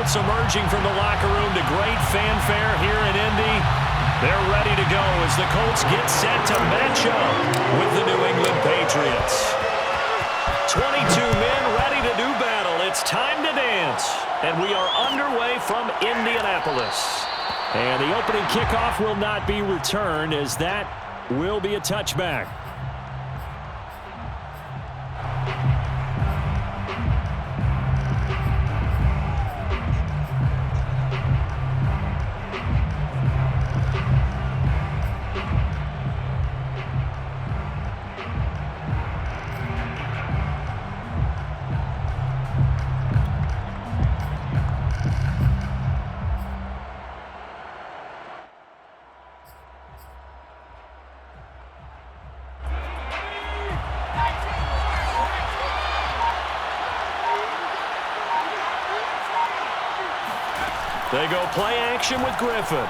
shouts emerging from the locker room to great fanfare here in Indy. They're ready to go as the Colts get set to match up with the New England Patriots. 22 men ready to do battle. It's time to dance. And we are underway from Indianapolis. And the opening kickoff will not be returned, as that will be a touchback. They go play action with Griffin.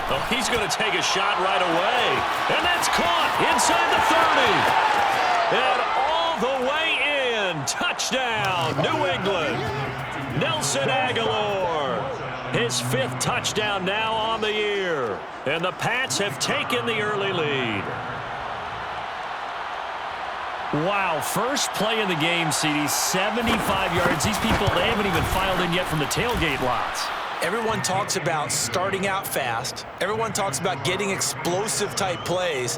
Oh, he's going to take a shot right away. And that's caught inside the 30. And all the way in. Touchdown, New England. Nelson Aguilar. His 5th touchdown now on the year. And the Pats have taken the early lead. Wow, first play in the game, CD, 75 yards. These people, they haven't even filed in yet from the tailgate lots. Everyone talks about starting out fast. Everyone talks about getting explosive-type plays.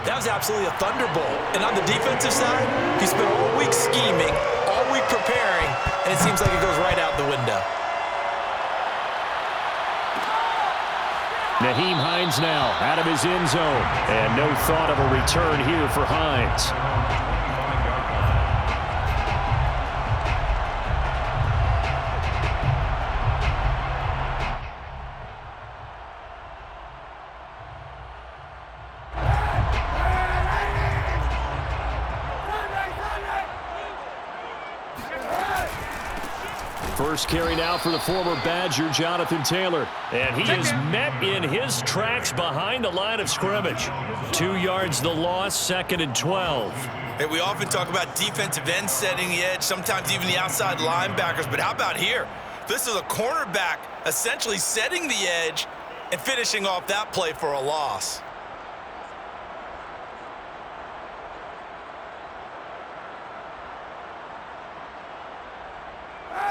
That was absolutely a thunderbolt. And on the defensive side, he spent all week scheming, all week preparing, and it seems like it goes right out the window. Nyheim Hines now out of his end zone. And no thought of a return here for Hines. First carry now for the former Badger, Jonathan Taylor. And he is met in his tracks behind the line of scrimmage. 2 yards the loss, 2nd and 12. Hey, we often talk about defensive ends setting the edge, sometimes even the outside linebackers. But how about here? This is a cornerback essentially setting the edge and finishing off that play for a loss.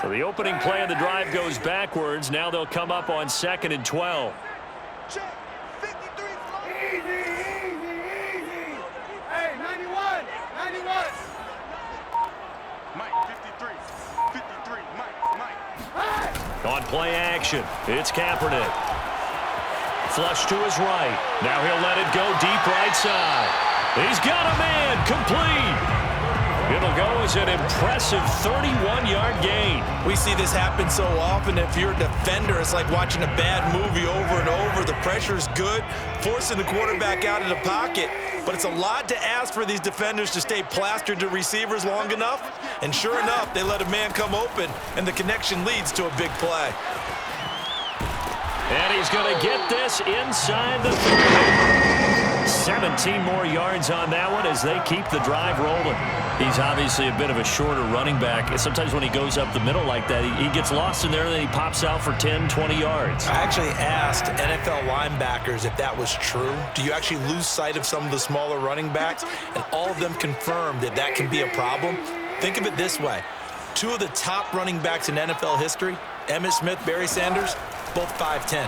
So the opening play of the drive goes backwards. Now they'll come up on 2nd and 12. Check. 53. Easy. Hey, 91. Mike, 53. Mike. On play action, it's Kaepernick. Flush to his right. Now he'll let it go deep right side. He's got a man, complete. It'll go as an impressive 31-yard gain. We see this happen so often. If you're a defender, it's like watching a bad movie over and over. The pressure's good, forcing the quarterback out of the pocket. But it's a lot to ask for these defenders to stay plastered to receivers long enough. And sure enough, they let a man come open, and the connection leads to a big play. And he's going to get this inside the 30. 17 more yards on that one as they keep the drive rolling. He's obviously a bit of a shorter running back. Sometimes when he goes up the middle like that, he gets lost in there and then he pops out for 10, 20 yards. I actually asked NFL linebackers if that was true. Do you actually lose sight of some of the smaller running backs? And all of them confirmed that that can be a problem. Think of it this way. 2 of the top running backs in NFL history, Emmitt Smith, Barry Sanders, both 5'10".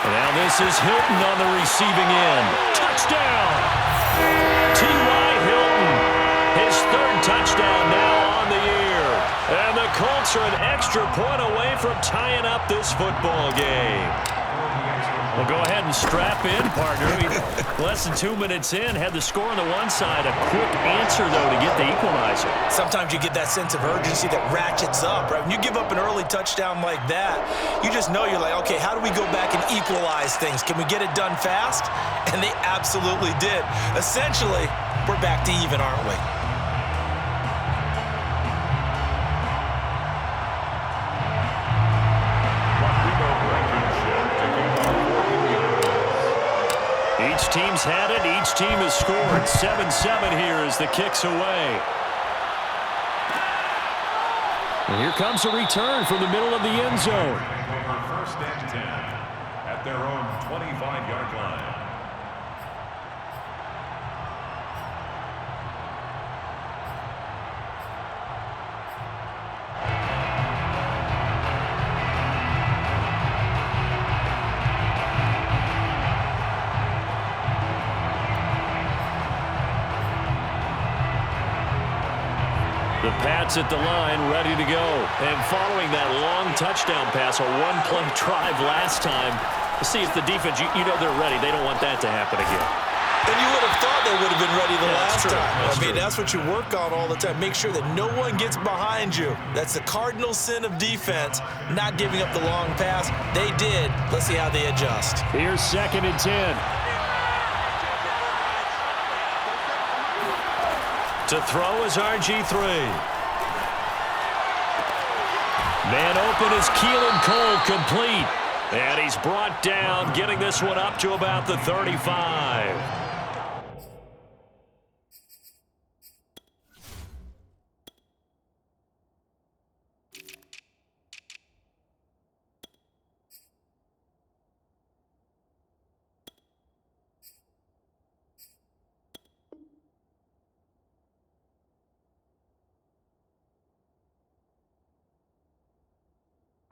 Now this is Hilton on the receiving end. Touchdown! T.Y. Hilton, his 3rd touchdown now on the year. And the Colts are an extra point away from tying up this football game. Well, go ahead and strap in, partner. Less than 2 minutes in, had the score on the one side. A quick answer, though, to get the equalizer. Sometimes you get that sense of urgency that ratchets up, right? When you give up an early touchdown like that, you just know you're like, okay, how do we go back and equalize things? Can we get it done fast? And they absolutely did. Essentially, we're back to even, aren't we? Each team's had it. Each team has scored. 7-7 here as the kick's away. And here comes a return from the middle of the end zone. First and 10 at their own 25-yard line. The Pats at the line, ready to go. And following that long touchdown pass, a one-play drive last time, see if the defense, you know they're ready. They don't want that to happen again. And you would have thought they would have been ready the last time. That's what you work on all the time. Make sure that no one gets behind you. That's the cardinal sin of defense, not giving up the long pass. They did. Let's see how they adjust. Here's 2nd and 10. To throw is RG3. Man open is Keelan Cole, complete. And he's brought down, getting this one up to about the 35.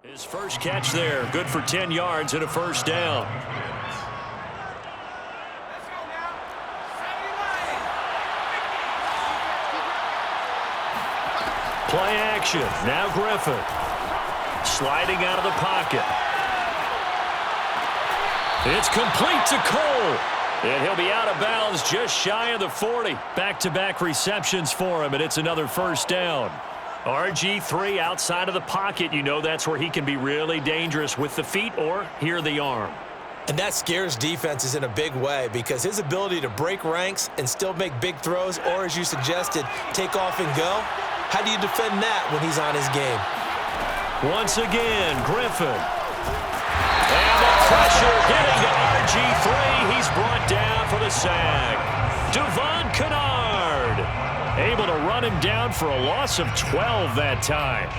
His first catch there, good for 10 yards and a first down. Play action. Now Griffin. Sliding out of the pocket. It's complete to Cole. And he'll be out of bounds just shy of the 40. Back-to-back receptions for him, and it's another first down. RG3 outside of the pocket, you know that's where he can be really dangerous with the feet or here the arm. And that scares defenses in a big way because his ability to break ranks and still make big throws or, as you suggested, take off and go, how do you defend that when he's on his game? Once again, Griffin. And the pressure getting to RG3. He's brought down for the sack. Devon Kennard able to run him down for a loss of 12 that time.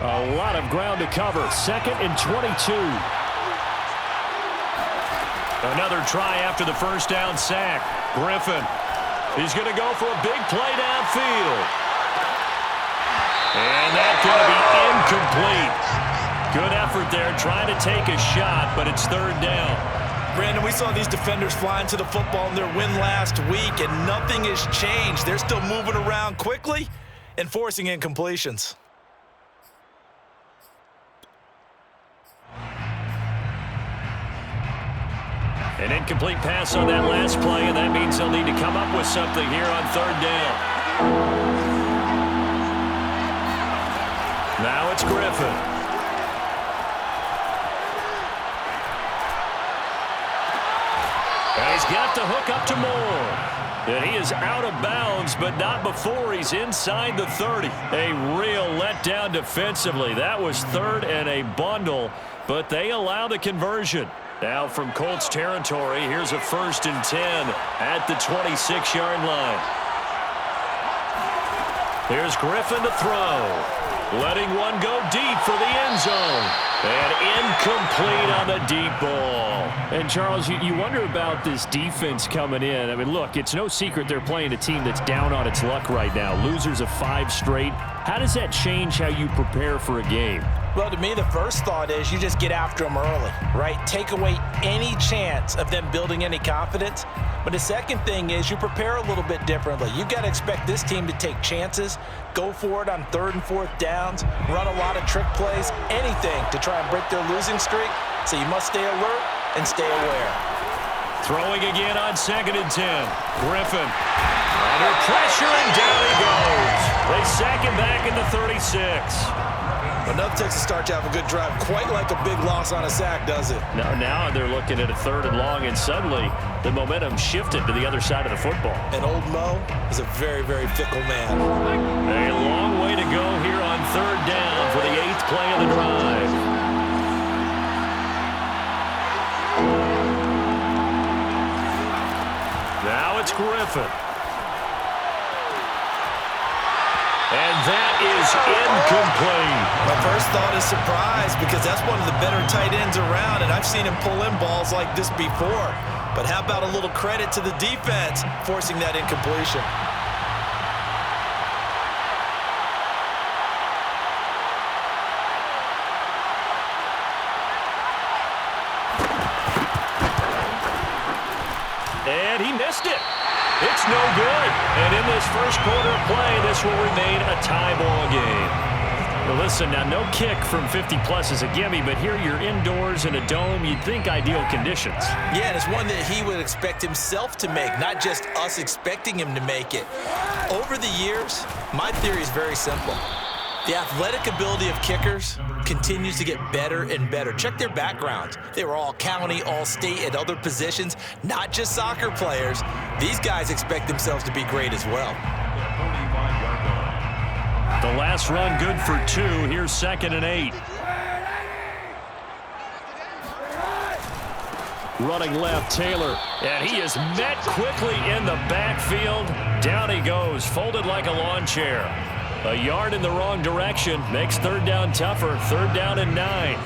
A lot of ground to cover. 2nd and 22. Another try after the first down sack. Griffin. He's going to go for a big play downfield. And that's going to be incomplete. Good effort there trying to take a shot, but it's 3rd down. Brandon, we saw these defenders flying to the football in their win last week, and nothing has changed. They're still moving around quickly and forcing incompletions. An incomplete pass on that last play, and that means they'll need to come up with something here on 3rd down. Now it's Griffin. And he's got the hook up to Moore. And he is out of bounds, but not before he's inside the 30. A real letdown defensively. That was 3rd and a bundle, but they allow the conversion. Now from Colts territory, here's a 1st and 10 at the 26-yard line. Here's Griffin to throw. Letting one go deep for the end zone. And incomplete on the deep ball. And, Charles, you wonder about this defense coming in. I mean, look, it's no secret they're playing a team that's down on its luck right now. Losers of 5 straight. How does that change how you prepare for a game? Well, to me, the first thought is you just get after them early, right? Take away any chance of them building any confidence. But the second thing is you prepare a little bit differently. You've got to expect this team to take chances, go for it on 3rd and 4th downs, run a lot of trick plays, anything to try and break their losing streak. So you must stay alert and stay aware. Throwing again on 2nd and 10. Griffin under pressure, and down he goes. They sack him back at the 36. Enough takes a start to have a good drive. Quite like a big loss on a sack, does it? Now they're looking at a 3rd and long, and suddenly the momentum shifted to the other side of the football. And old Mo is a very, very fickle man. A long way to go here on 3rd down for the 8th play of the drive. Now it's Griffin. And that is incomplete. My first thought is surprise because that's one of the better tight ends around, and I've seen him pull in balls like this before. But how about a little credit to the defense forcing that incompletion? And he missed it. It's no good. And in this first quarter of play, this will remain a tie ball game. Well, listen, now no kick from 50-plus is a gimme, but here you're indoors in a dome. You'd think ideal conditions. Yeah, and it's one that he would expect himself to make, not just us expecting him to make it. Over the years, my theory is very simple. The athletic ability of kickers continues to get better and better. Check their backgrounds. They were all county, all state, at other positions, not just soccer players. These guys expect themselves to be great as well. The last run good for 2. Here's 2nd and 8. Running left, Taylor. And he is met quickly in the backfield. Down he goes, folded like a lawn chair. A yard in the wrong direction makes 3rd down tougher. 3rd down and 9.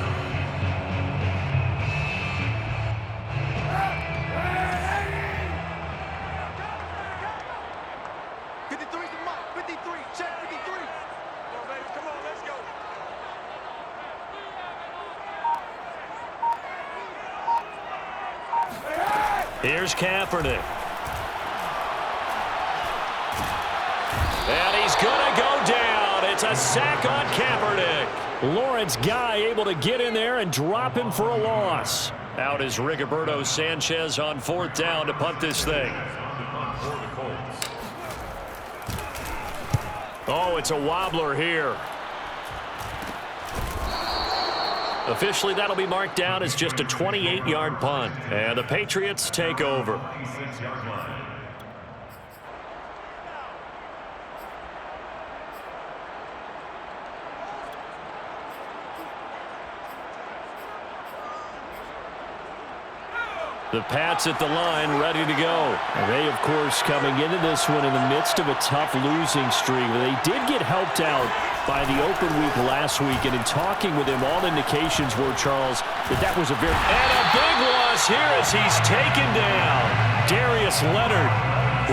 Here's Kaepernick. And he's going to go down. It's a sack on Kaepernick. Lawrence Guy able to get in there and drop him for a loss. Out is Rigoberto Sanchez on 4th down to punt this thing. Oh, it's a wobbler here. Officially, that'll be marked down as just a 28-yard punt. And the Patriots take over. The Pats at the line, ready to go. And they, of course, coming into this one in the midst of a tough losing streak. They did get helped out by the open week last week, and in talking with him, all indications were, Charles, that was a very... And a big loss here as he's taken down. Darius Leonard.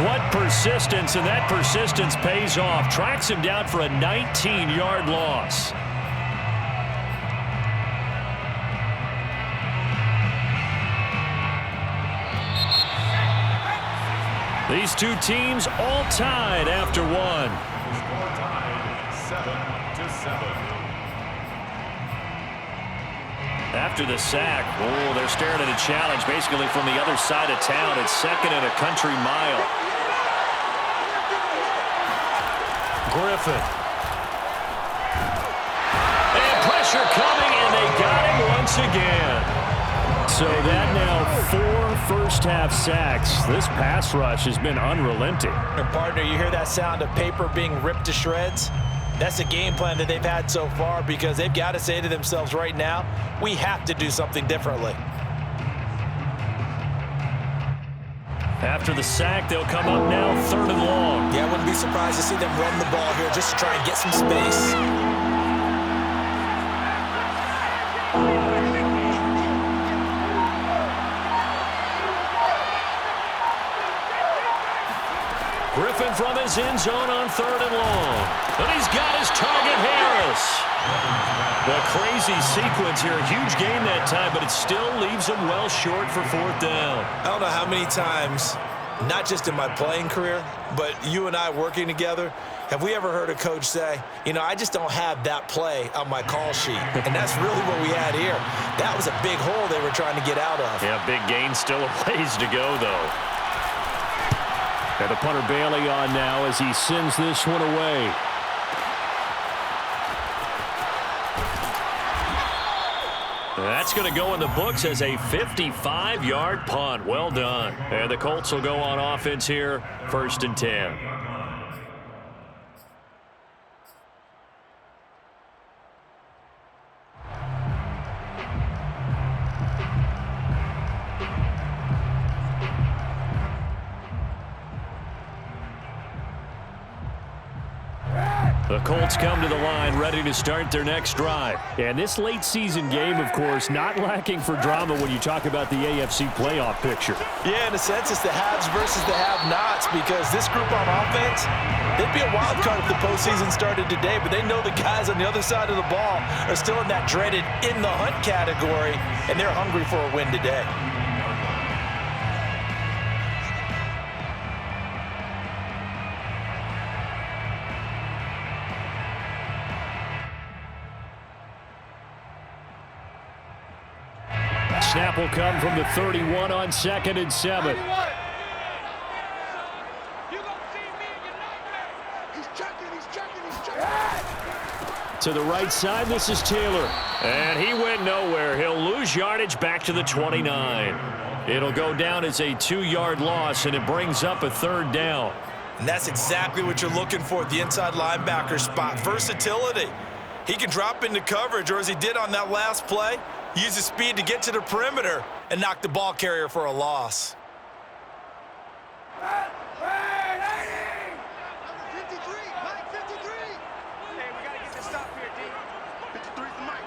What persistence, and that persistence pays off. Tracks him down for a 19-yard loss. These two teams all tied after one. Score tied 7-7. After the sack, oh, they're staring at a challenge basically from the other side of town. It's 2nd and a country mile. Griffin. And pressure coming, and they got him once again. So that now 4 first-half sacks. This pass rush has been unrelenting. And partner, you hear that sound of paper being ripped to shreds? That's the game plan that they've had so far because they've got to say to themselves right now, we have to do something differently. After the sack, they'll come up now 3rd and long. Yeah, I wouldn't be surprised to see them run the ball here just to try and get some space. Griffin from his end zone on 3rd and long. And he's got his target, Harris. The crazy sequence here. A huge game that time, but it still leaves him well short for 4th down. I don't know how many times, not just in my playing career, but you and I working together, have we ever heard a coach say, you know, I just don't have that play on my call sheet. And that's really what we had here. That was a big hole they were trying to get out of. Yeah, big gain, still a ways to go, though. And the punter Bailey on now as he sends this one away. That's going to go in the books as a 55-yard punt. Well done. And the Colts will go on offense here, 1st and 10. The Colts come to the line ready to start their next drive. And this late season game, of course, not lacking for drama when you talk about the AFC playoff picture. Yeah, in a sense, it's the haves versus the have-nots, because this group on offense, they'd be a wild card if the postseason started today, but they know the guys on the other side of the ball are still in that dreaded in-the-hunt category, and they're hungry for a win today. Snap will come from the 31 on 2nd and 7. To the right side, this is Taylor. And he went nowhere. He'll lose yardage back to the 29. It'll go down as a 2-yard loss, and it brings up a 3rd down. And that's exactly what you're looking for at the inside linebacker spot. Versatility. He can drop into coverage, or as he did on that last play, use his speed to get to the perimeter and knock the ball carrier for a loss. 53, Mike, 53. Hey, we got to get this stop here, D. 53 for Mike.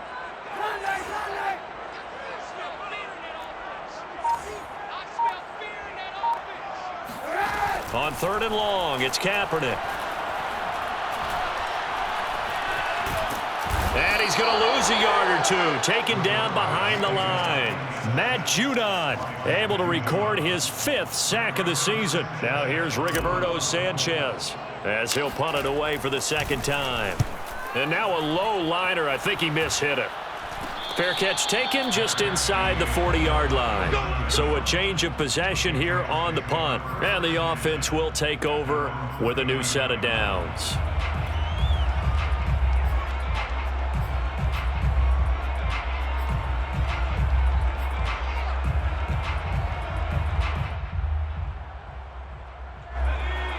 Sunday. I smell fear in that offense. On 3rd and long, it's Kaepernick. And he's going to lose a yard or two, taken down behind the line. Matt Judon able to record his 5th sack of the season. Now here's Rigoberto Sanchez as he'll punt it away for the 2nd time. And now a low liner. I think he mishit it. Fair catch taken just inside the 40-yard line. So a change of possession here on the punt. And the offense will take over with a new set of downs.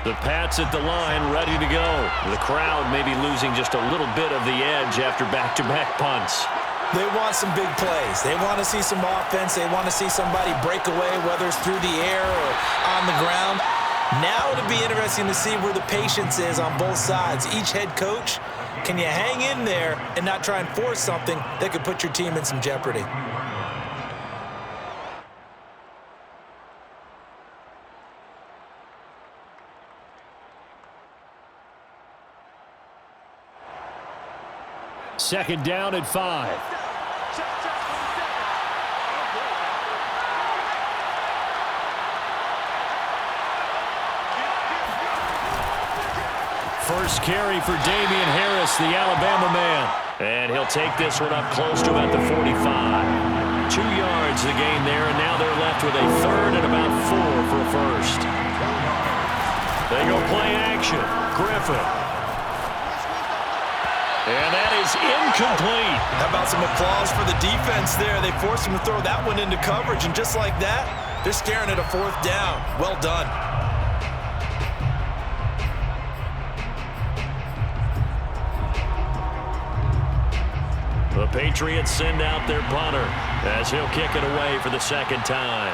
The Pats at the line, ready to go. The crowd may be losing just a little bit of the edge after back-to-back punts. They want some big plays. They want to see some offense. They want to see somebody break away, whether it's through the air or on the ground. Now it'll be interesting to see where the patience is on both sides. Each head coach, can you hang in there and not try and force something that could put your team in some jeopardy? Second down at 5. First carry for Damian Harris, the Alabama man. And he'll take this one up close to about the 45. 2 yards the gain there, and now they're left with a 3rd and about 4 for a first. They go play action. Griffin. And that is incomplete. How about some applause for the defense there? They forced him to throw that one into coverage, and just like that, they're staring at a 4th down. Well done. The Patriots send out their punter as he'll kick it away for the 2nd time.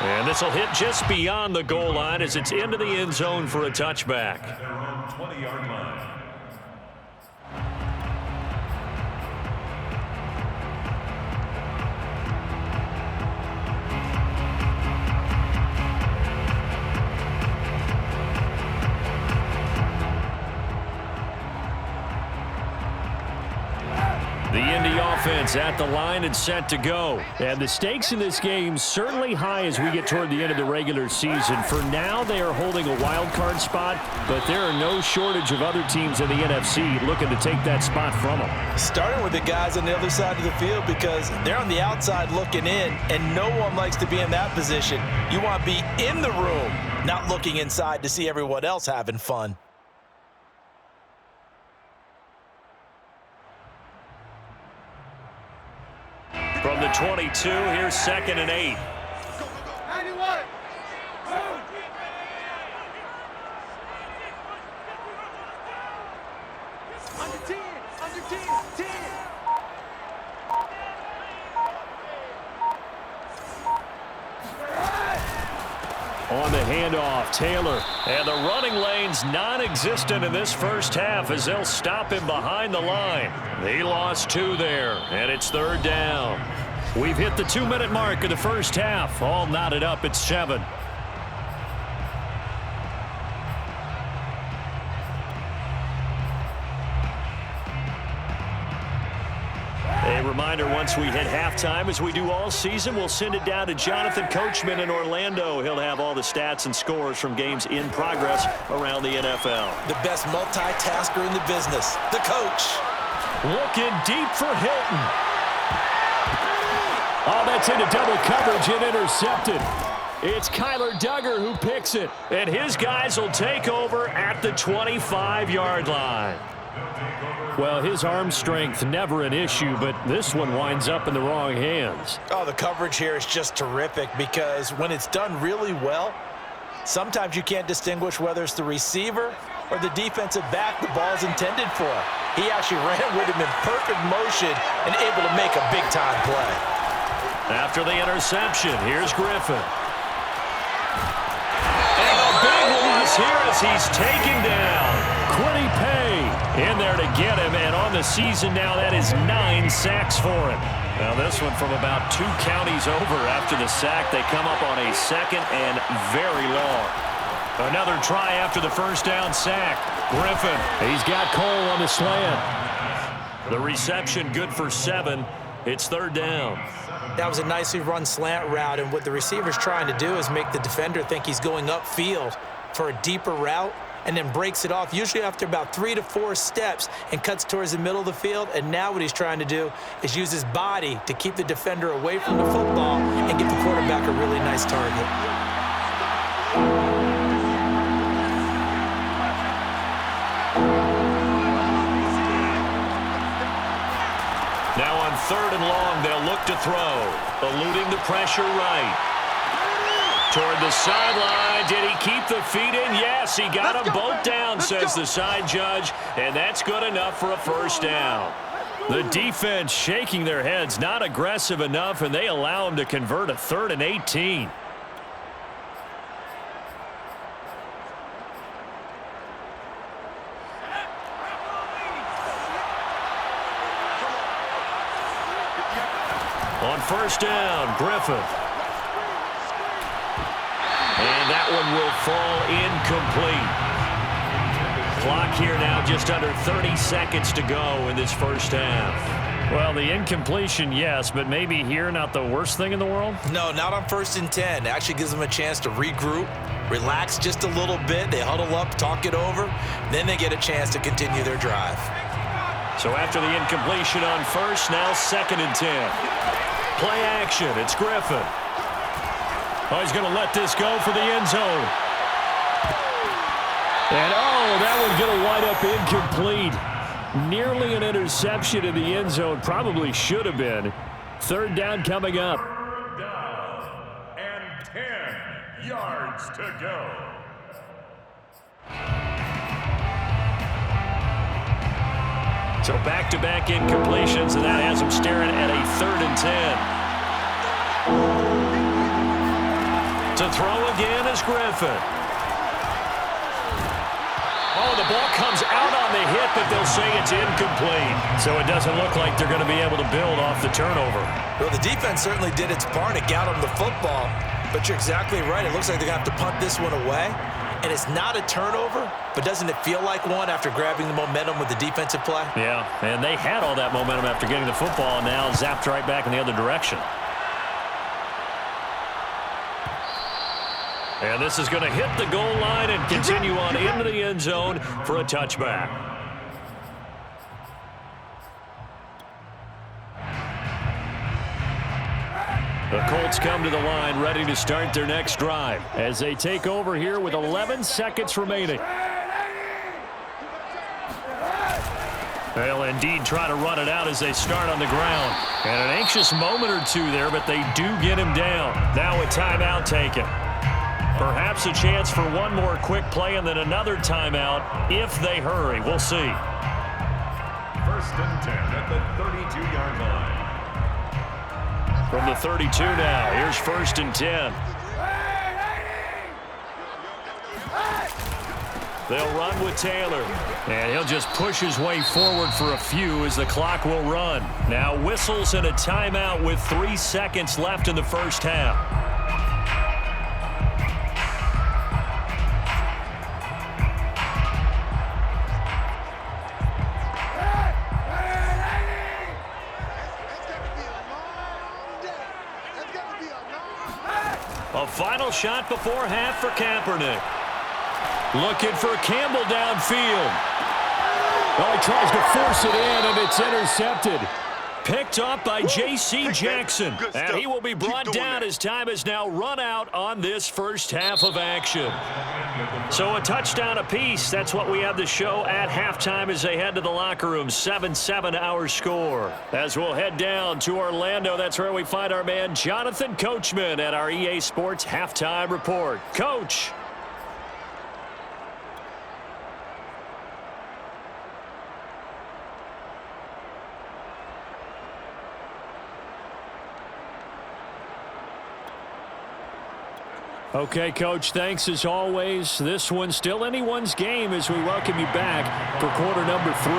And this will hit just beyond the goal line as it's into the end zone for a touchback. At their own 20-yard line. The Indy offense at the line and set to go. And the stakes in this game certainly high as we get toward the end of the regular season. For now, they are holding a wild card spot, but there are no shortage of other teams in the NFC looking to take that spot from them. Starting with the guys on the other side of the field, because they're on the outside looking in, and no one likes to be in that position. You want to be in the room, not looking inside to see everyone else having fun. From the 22, here's 2nd and 8. 91. Under 10. Under 10. 10. on the handoff. Taylor. And the running lane's non-existent in this first half as they'll stop him behind the line. He lost 2 there, and it's 3rd down. We've hit the 2-minute mark of the first half. All knotted up at 7. A reminder, once we hit halftime, as we do all season, we'll send it down to Jonathan Coachman in Orlando. He'll have all the stats and scores from games in progress around the NFL. The best multitasker in the business, the coach. Looking deep for Hilton. Oh, that's into double coverage and intercepted. It's Kyler Duggar who picks it. And his guys will take over at the 25-yard line. Well, his arm strength never an issue, but this one winds up in the wrong hands. Oh, the coverage here is just terrific because when it's done really well, sometimes you can't distinguish whether it's the receiver or the defensive back the ball's intended for. He actually ran with him in perfect motion and able to make a big-time play. After the interception, here's Griffin. And a big loss here as he's taken down. Quiddy Pay in there to get him, and on the season now, that is 9 sacks for him. Now this one from about 2 counties over after the sack. They come up on a 2nd and very long. Another try after the first down sack. Griffin, he's got Cole on the slant. The reception good for 7. It's 3rd down. That was a nicely run slant route, and what the receiver's trying to do is make the defender think he's going upfield for a deeper route, and then breaks it off, usually after about 3 to 4 steps, and cuts towards the middle of the field. And now what he's trying to do is use his body to keep the defender away from the football and give the quarterback a really nice target. Now on 3rd and long, they'll look to throw, eluding the pressure right. Toward the sideline. Did he keep the feet in? Yes, he got them both down, says the side judge, and that's good enough for a 1st down. The defense shaking their heads, not aggressive enough, and they allow him to convert a 3rd and 18. On 1st down, Griffin. And that one will fall incomplete. Clock here now just under 30 seconds to go in this first half. Well, the incompletion, yes, but maybe here not the worst thing in the world? No, not on 1st and 10. It actually gives them a chance to regroup, relax just a little bit. They huddle up, talk it over. Then they get a chance to continue their drive. So after the incompletion on 1st, now 2nd and 10. Play action. It's Griffin. Oh, he's going to let this go for the end zone. And, oh, that one's going to wind up incomplete. Nearly an interception in the end zone. Probably should have been. 3rd down coming up. 3rd down and 10 yards to go. So back-to-back incompletions, and that has him staring at a 3rd and 10. To throw again is Griffin. Oh, the ball comes out on the hit, but they'll say it's incomplete. So it doesn't look like they're going to be able to build off the turnover. Well, the defense certainly did its part. It got them the football, but you're exactly right. It looks like they're going to have to punt this one away. And it's not a turnover, but doesn't it feel like one after grabbing the momentum with the defensive play? Yeah, and they had all that momentum after getting the football, and now zapped right back in the other direction. And this is going to hit the goal line and continue on into the end zone for a touchback. The Colts come to the line ready to start their next drive as they take over here with 11 seconds remaining. They'll indeed try to run it out as they start on the ground. And an anxious moment or two there, but they do get him down. Now a timeout taken. Perhaps a chance for one more quick play and then another timeout if they hurry. We'll see. 1st and 10 at the 32-yard line. From the 32 now, here's 1st and 10. They'll run with Taylor. And he'll just push his way forward for a few as the clock will run. Now whistles and a timeout with 3 seconds left in the first half. A final shot before half for Kaepernick. Looking for Campbell downfield. Well, he tries to force it in, and it's intercepted. Picked up by J.C. Jackson. And he will be brought down as time has now run out on this first half of action. So a touchdown apiece. That's what we have to show at halftime as they head to the locker room. 7-7 our score. As we'll head down to Orlando, that's where we find our man Jonathan Coachman at our EA Sports Halftime Report. Coach. Okay, Coach, thanks as always. This one's still anyone's game as we welcome you back for quarter number 3.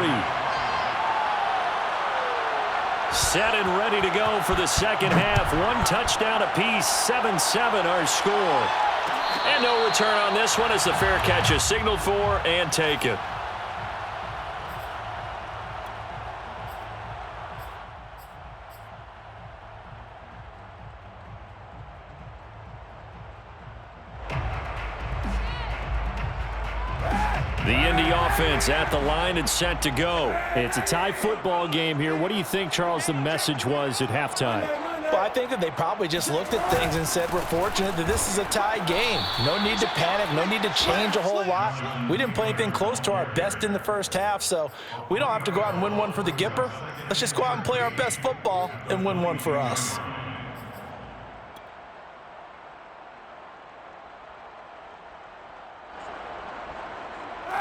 Set and ready to go for the second half. 1 touchdown apiece, 7-7 our score. And no return on this one as the fair catch is signaled for and taken. The Indy offense at the line and set to go. It's a tie football game here. What do you think, Charles, the message was at halftime? Well, I think that they probably just looked at things and said, we're fortunate that this is a tie game. No need to panic. No need to change a whole lot. We didn't play anything close to our best in the first half, so we don't have to go out and win one for the Gipper. Let's just go out and play our best football and win one for us.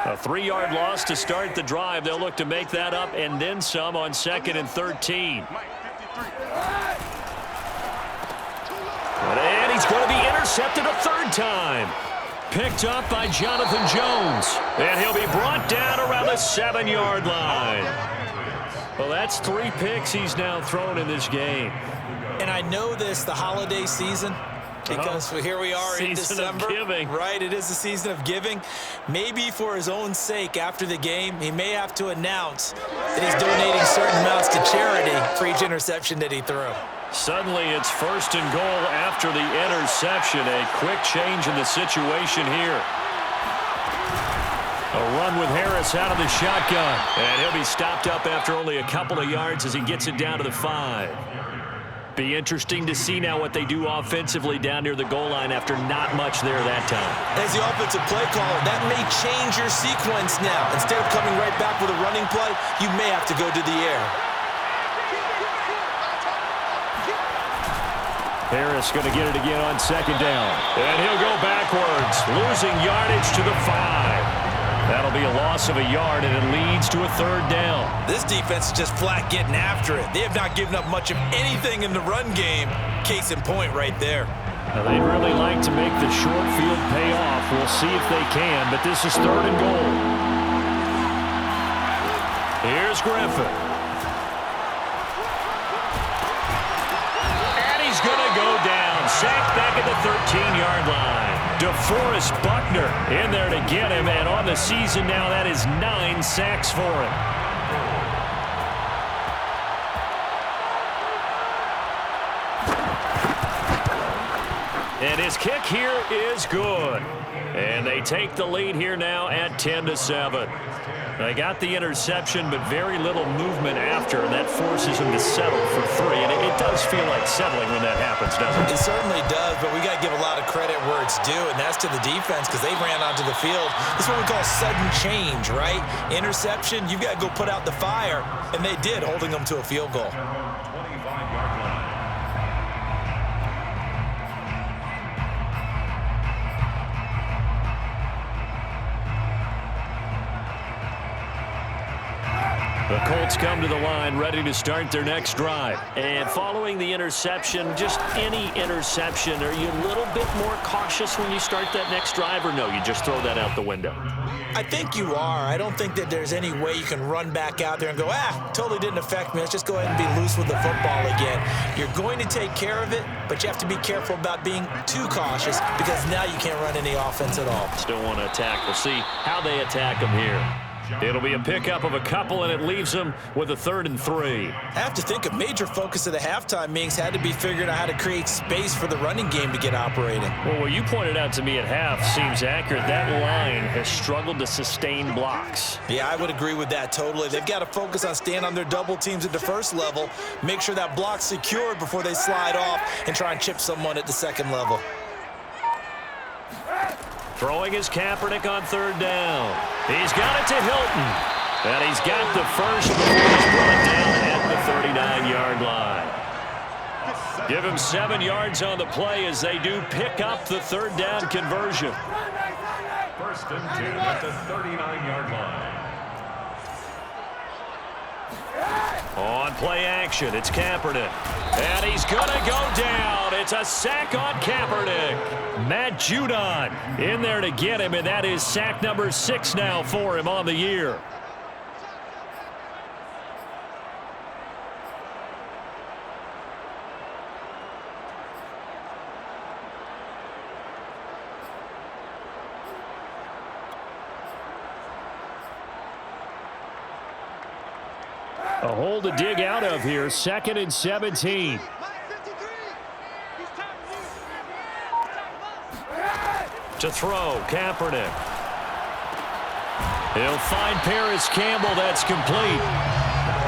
A 3-yard loss to start the drive. They'll look to make that up and then some on 2nd and 13. And he's going to be intercepted a 3rd time. Picked up by Jonathan Jones. And he'll be brought down around the 7-yard line. Well, that's 3 picks he's now thrown in this game. And I know this, the holiday season, because here we are in December. Season of giving. Right, it is the season of giving. Maybe for his own sake after the game, he may have to announce that he's donating certain amounts to charity for each interception that he threw. Suddenly it's 1st and goal after the interception. A quick change in the situation here. A run with Harris out of the shotgun. And he'll be stopped up after only a couple of yards as he gets it down to the 5. Be interesting to see now what they do offensively down near the goal line after not much there that time. As the offensive play caller, that may change your sequence now. Instead of coming right back with a running play, you may have to go to the air. Harris going to get it again on 2nd down. And he'll go backwards, losing yardage to the 5. That'll be a loss of a yard, and it leads to a 3rd down. This defense is just flat getting after it. They have not given up much of anything in the run game. Case in point right there. Now, they'd really like to make the short field pay off. We'll see if they can, but this is 3rd and goal. Here's Griffin. And he's going to go down. Sacked back at the 13-yard line. DeForest Buckner in there to get him, and on the season now, that is 9 sacks for him. And his kick here is good. And they take the lead here now at 10-7. They got the interception, but very little movement after, and that forces them to settle for 3. And it does feel like settling when that happens, doesn't it? It certainly does, but we got to give a lot of credit where it's due, and that's to the defense because they ran onto the field. This is what we call sudden change, right? Interception, you've got to go put out the fire, and they did, holding them to a field goal. The Colts come to the line ready to start their next drive. And following the interception, just any interception, are you a little bit more cautious when you start that next drive, or no, you just throw that out the window? I think you are. I don't think that there's any way you can run back out there and go, totally didn't affect me. Let's just go ahead and be loose with the football again. You're going to take care of it, but you have to be careful about being too cautious because now you can't run any offense at all. Still want to attack. We'll see how they attack them here. It'll be a pickup of a couple, and it leaves them with a 3rd and 3. I have to think a major focus of the halftime meetings had to be figuring out how to create space for the running game to get operating. Well, what you pointed out to me at half seems accurate. That line has struggled to sustain blocks. Yeah, I would agree with that totally. They've got to focus on staying on their double teams at the first level, make sure that block's secured before they slide off and try and chip someone at the second level. Throwing is Kaepernick on 3rd down. He's got it to Hilton. And he's got the first before he's brought down at the 39-yard line. Give him 7 yards on the play as they do pick up the 3rd down conversion. 1st and 10 at the 39-yard line. On play action, it's Kaepernick. And he's going to go down. It's a sack on Kaepernick. Matt Judon in there to get him, and that is sack number 6 now for him on the year. A hole to dig out of here. 2nd and 17. To throw, Kaepernick. He'll find Paris Campbell. That's complete.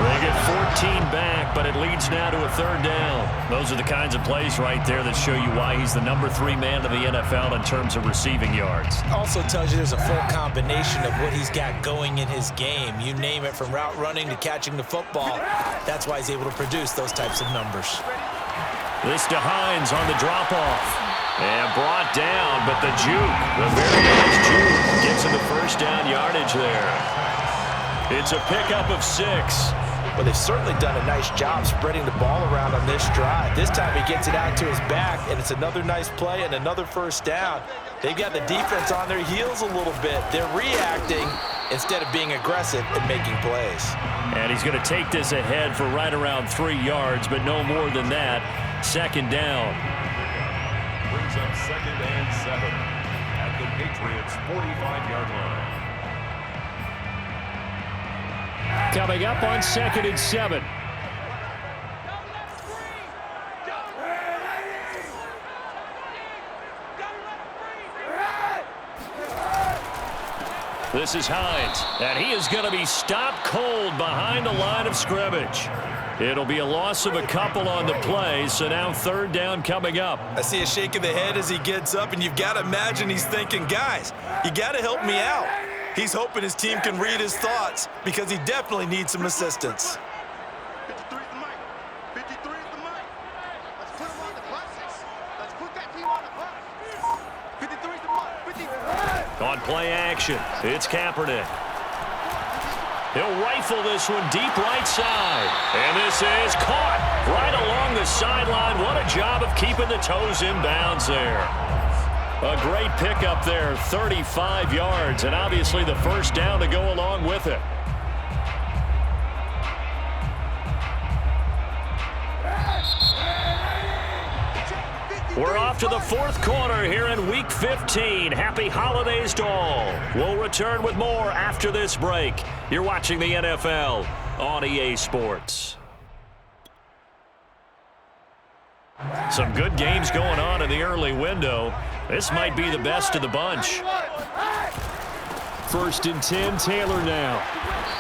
They get 14 back, but it leads now to a 3rd down. Those are the kinds of plays right there that show you why he's the number 3 man of the NFL in terms of receiving yards. Also tells you there's a full combination of what he's got going in his game. You name it, from route running to catching the football. That's why he's able to produce those types of numbers. This to Hines on the drop-off. And brought down, but the juke, the very nice juke, gets him the 1st down yardage there. It's a pickup of 6. Well, they've certainly done a nice job spreading the ball around on this drive. This time he gets it out to his back, and it's another nice play and another 1st down. They've got the defense on their heels a little bit. They're reacting instead of being aggressive and making plays. And he's going to take this ahead for right around 3 yards, but no more than that. 2nd down. Brings up 2nd and 7 at the Patriots' 45-yard line. Coming up on 2nd and 7. This is Hines, and he is going to be stopped cold behind the line of scrimmage. It'll be a loss of a couple on the play, so now 3rd down coming up. I see a shake of the head as he gets up, and you've got to imagine he's thinking, guys, you got to help me out. He's hoping his team can read his thoughts because he definitely needs some assistance. 53 is the mic. 53 is the mic. Let's put him on the buses. Let's put that team on the bus. 53 is the mic. 53. On play action, it's Kaepernick. He'll rifle this one deep right side. And this is caught right along the sideline. What a job of keeping the toes in bounds there. A great pickup there, 35 yards, and obviously the 1st down to go along with it. We're off to the 4th quarter here in Week 15. Happy holidays to all. We'll return with more after this break. You're watching the NFL on EA Sports. Some good games going on in the early window. This might be the best of the bunch. 1st and 10, Taylor now.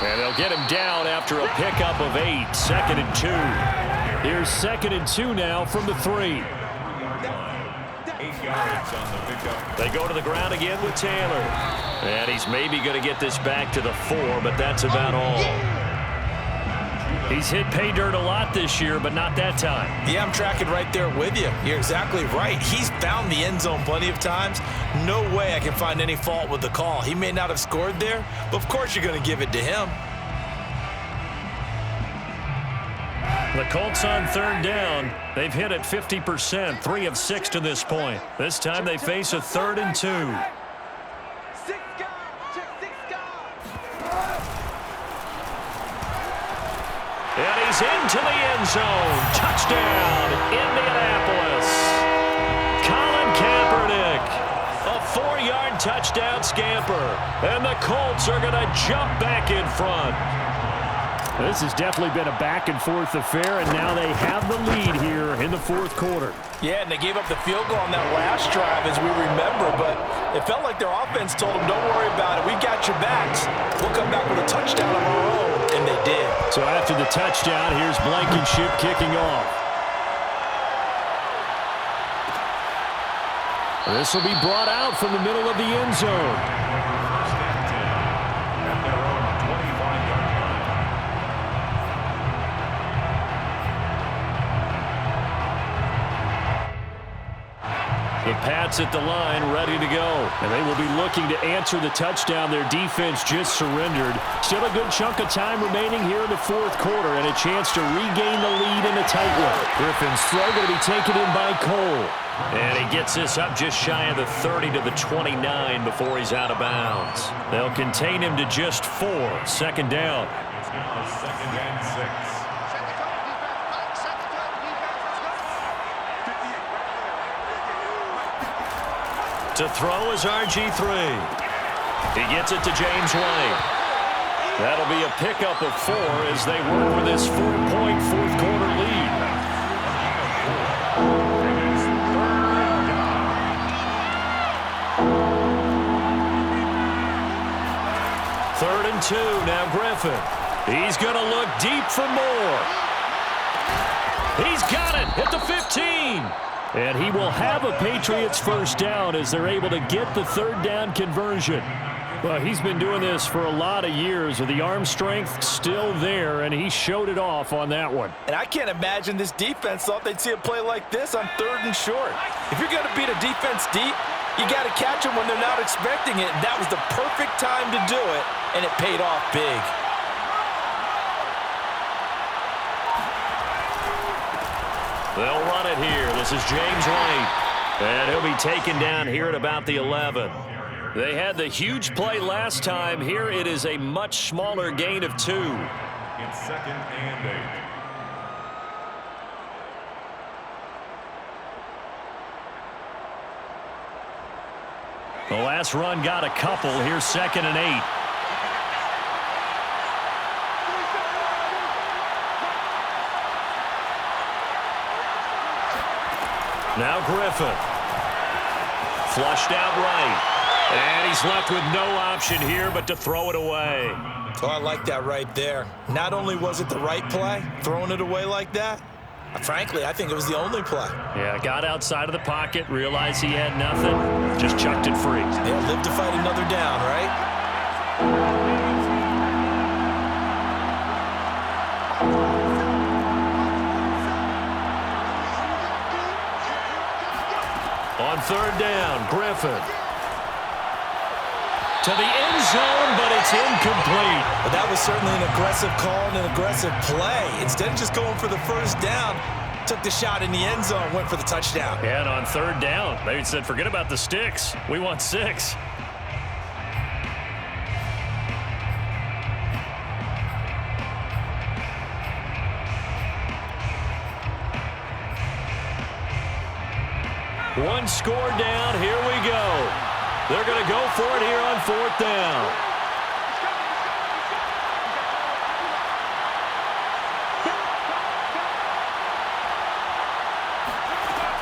And they'll get him down after a pickup of 8. 2nd and 2. Here's 2nd and 2 now from the 3. 8 yards on the pickup. They go to the ground again with Taylor. And he's maybe going to get this back to the 4, but that's about all. He's hit pay dirt a lot this year, but not that time. Yeah, I'm tracking right there with you. You're exactly right. He's found the end zone plenty of times. No way I can find any fault with the call. He may not have scored there, but of course you're going to give it to him. The Colts on third down. They've hit it 50%, 3 of 6 to this point. This time they face a 3rd and 2. And he's into the end zone. Touchdown, Indianapolis. Colin Kaepernick. A 4-yard touchdown scamper. And the Colts are going to jump back in front. This has definitely been a back-and-forth affair, and now they have the lead here in the 4th quarter. Yeah, and they gave up the field goal on that last drive, as we remember, but it felt like their offense told them, don't worry about it. We got your backs. We'll come back with a touchdown of our own, and they did. So after the touchdown, here's Blankenship kicking off. This will be brought out from the middle of the end zone. First and 10 at their own 25-yard line. The Pats at the line, ready to go. And they will be looking to answer the touchdown their defense just surrendered. Still a good chunk of time remaining here in the 4th quarter and a chance to regain the lead in a tight one. Griffin's throw going to be taken in by Cole. And he gets this up just shy of the 30 to the 29 before he's out of bounds. They'll contain him to just 4. 2nd down. It's now 2nd and 6. To throw is RG3. He gets it to James White. That'll be a pickup of 4 as they work with this 4-point 4th quarter lead. Third and 2, now Griffin. He's going to look deep for more. He's got it at the 15. And he will have a Patriots first down as they're able to get the 3rd down conversion. Well, he's been doing this for a lot of years with the arm strength still there, and he showed it off on that one. And I can't imagine this defense thought they'd see a play like this on 3rd and short. If you're going to beat a defense deep, you got to catch them when they're not expecting it. That was the perfect time to do it, and it paid off big. They'll run it here. This is James White. And he'll be taken down here at about the 11. They had the huge play last time. Here it is a much smaller gain of 2. It's 2nd and 8. The last run got a couple. Here's 2nd and 8. Now Griffin. Flushed out right. And he's left with no option here but to throw it away. Oh, I like that right there. Not only was it the right play, throwing it away like that, frankly, I think it was the only play. Yeah, got outside of the pocket, realized he had nothing, just chucked it free. Yeah, live to fight another down, right? On 3rd down, Griffin. To the end zone, but it's incomplete. But that was certainly an aggressive call and an aggressive play. Instead of just going for the first down, took the shot in the end zone, went for the touchdown. And on 3rd down, they said, forget about the sticks. We want 6. One score down. Here we go. They're going to go for it here on 4th down.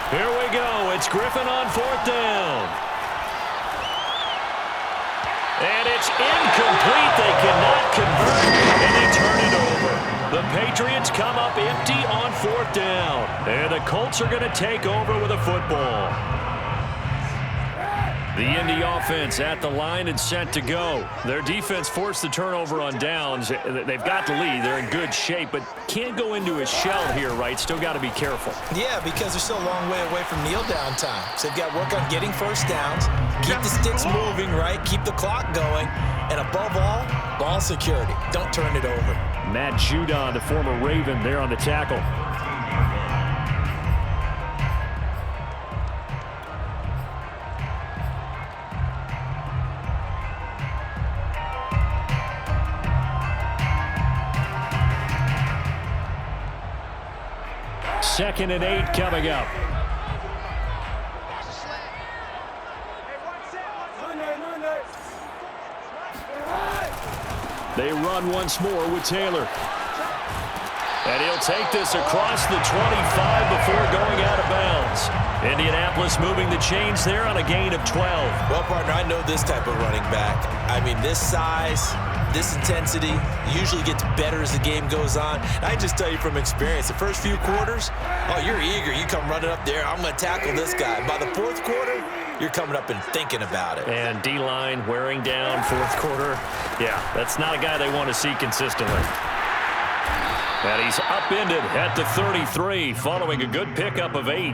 Here we go. It's Griffin on 4th down. And it's incomplete. They cannot convert, and they turn it over. The Patriots come up empty on 4th down. And the Colts are going to take over with a football. The Indy offense at the line and set to go. Their defense forced the turnover on downs. They've got the lead. They're in good shape, but can't go into a shell here, right? Still got to be careful. Yeah, because they're still a long way away from kneel down time. So they've got to work on getting first downs, keep the sticks moving, right? Keep the clock going. And above all, ball security. Don't turn it over. Matt Judon, the former Raven, there on the tackle. Second and 8 coming up. They run once more with Taylor. And he'll take this across the 25 before going out of bounds. Indianapolis moving the chains there on a gain of 12. Well, partner, I know this type of running back. I mean, this size, this intensity usually gets better as the game goes on. I just tell you from experience, the first few quarters, oh, you're eager. You come running up there, I'm going to tackle this guy. By the fourth quarter, you're coming up and thinking about it. And D-line wearing down fourth quarter. Yeah, that's not a guy they want to see consistently. And he's upended at the 33 following a good pickup of 8.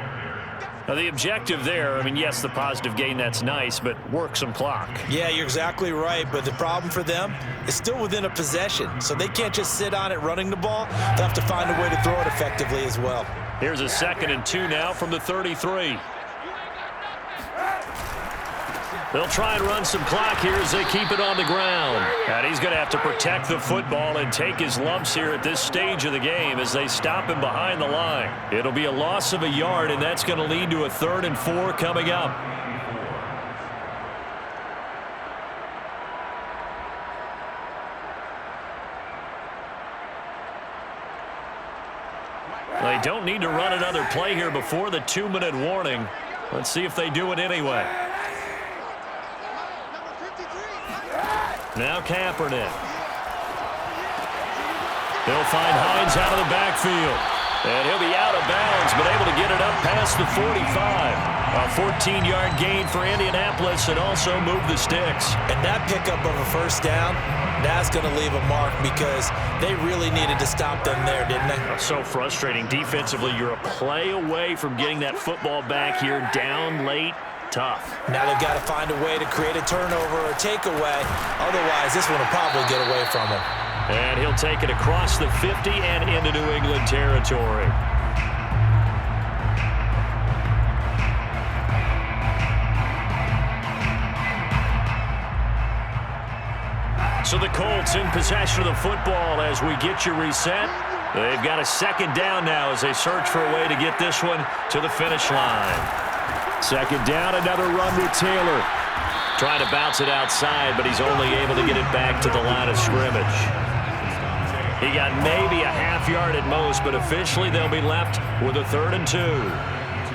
Now, the objective there, I mean, yes, the positive gain, that's nice, but work some clock. Yeah, you're exactly right, but the problem for them is still within a possession, so they can't just sit on it running the ball. They'll have to find a way to throw it effectively as well. Here's a 2nd and 2 now from the 33. They'll try and run some clock here as they keep it on the ground. And he's going to have to protect the football and take his lumps here at this stage of the game as they stop him behind the line. It'll be a loss of a yard, and that's going to lead to a 3rd and 4 coming up. They don't need to run another play here before the 2-minute warning. Let's see if they do it anyway. Now Kaepernick. They'll find Hines out of the backfield. And he'll be out of bounds, but able to get it up past the 45. A 14-yard gain for Indianapolis and also move the sticks. And that pickup of a first down, that's going to leave a mark because they really needed to stop them there, didn't they? So frustrating. Defensively, you're a play away from getting that football back here down late. Tough. Now they've got to find a way to create a turnover or takeaway. Otherwise, this one will probably get away from him. And he'll take it across the 50 and into New England territory. So the Colts in possession of the football as we get you reset. They've got a 2nd down now as they search for a way to get this one to the finish line. 2nd down, another run with Taylor. Trying to bounce it outside, but he's only able to get it back to the line of scrimmage. He got maybe a half yard at most, but officially they'll be left with a 3rd and 2.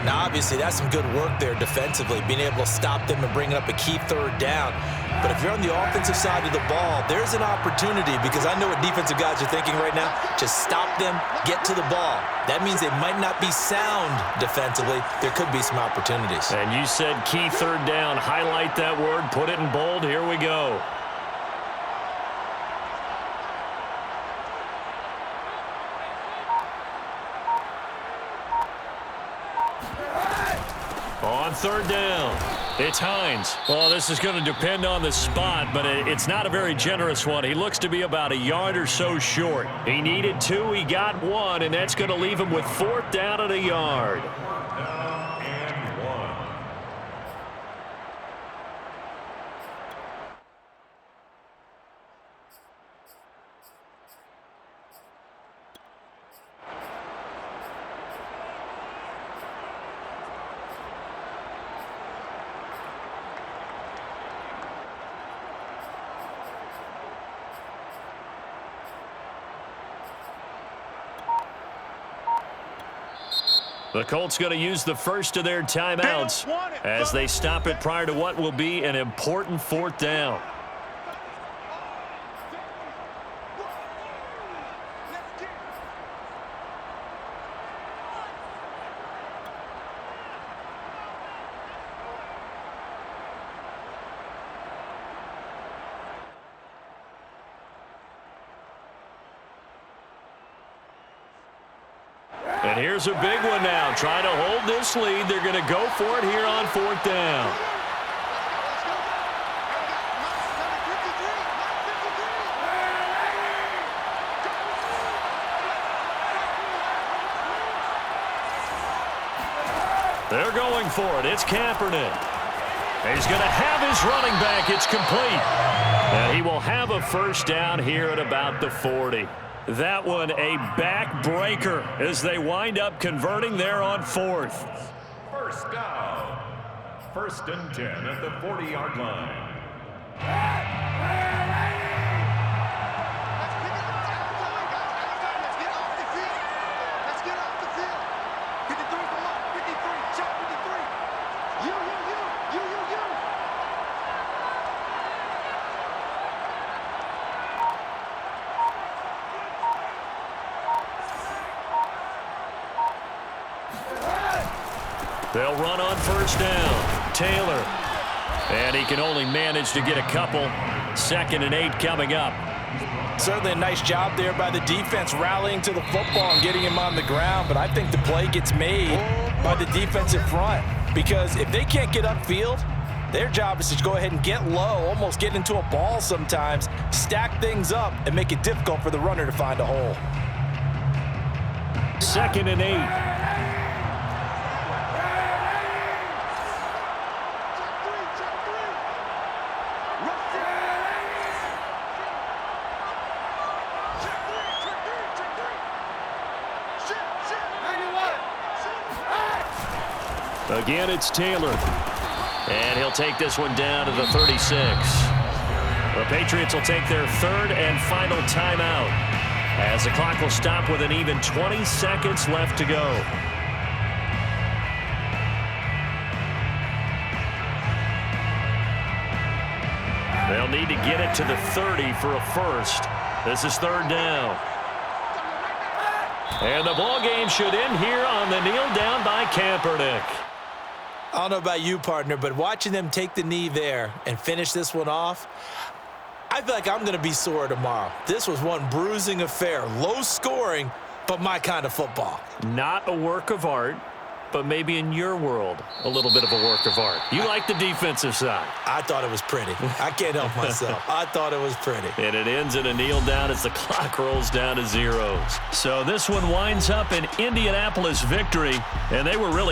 Now, obviously, that's some good work there defensively, being able to stop them and bringing up a key 3rd down. But if you're on the offensive side of the ball, there's an opportunity because I know what defensive guys are thinking right now. Just stop them, get to the ball. That means they might not be sound defensively. There could be some opportunities. And you said key 3rd down. Highlight that word, put it in bold. Here we go. On 3rd down, it's Hines. Well, this is going to depend on the spot, but it's not a very generous one. He looks to be about a yard or so short. He needed 2, he got 1, and that's going to leave him with 4th down and a yard. The Colts going to use the first of their timeouts as they stop it prior to what will be an important 4th down. And here's a big one now. Trying to hold this lead. They're going to go for it here on 4th down. They're going for it. It's Kaepernick. He's going to have his running back. It's complete. And he will have a first down here at about the 40. That one a back-breaker as they wind up converting there on 4th. First down. 1st and 10 at the 40-yard line. Let's pick it up. Time, guys. Let's get off the field. Let's get off the field. 53 is the mark. 53. Check 53. You. They'll run on first down. Taylor. And he can only manage to get a couple. 2nd and 8 coming up. Certainly a nice job there by the defense rallying to the football and getting him on the ground, but I think the play gets made by the defensive front because if they can't get upfield, their job is to go ahead and get low, almost get into a ball sometimes, stack things up, and make it difficult for the runner to find a hole. 2nd and 8. Again, it's Taylor. And he'll take this one down to the 36. The Patriots will take their 3rd and final timeout as the clock will stop with an even 20 seconds left to go. They'll need to get it to the 30 for a first. This is 3rd down. And the ball game should end here on the kneel down by Kaepernick. I don't know about you, partner, but watching them take the knee there and finish this one off, I feel like I'm going to be sore tomorrow. This was one bruising affair. Low scoring, but my kind of football. Not a work of art, but maybe in your world, a little bit of a work of art. You like the defensive side. I thought it was pretty. I can't help myself. I thought it was pretty. And it ends in a kneel down as the clock rolls down to zeros. So this one winds up an Indianapolis victory, and they were really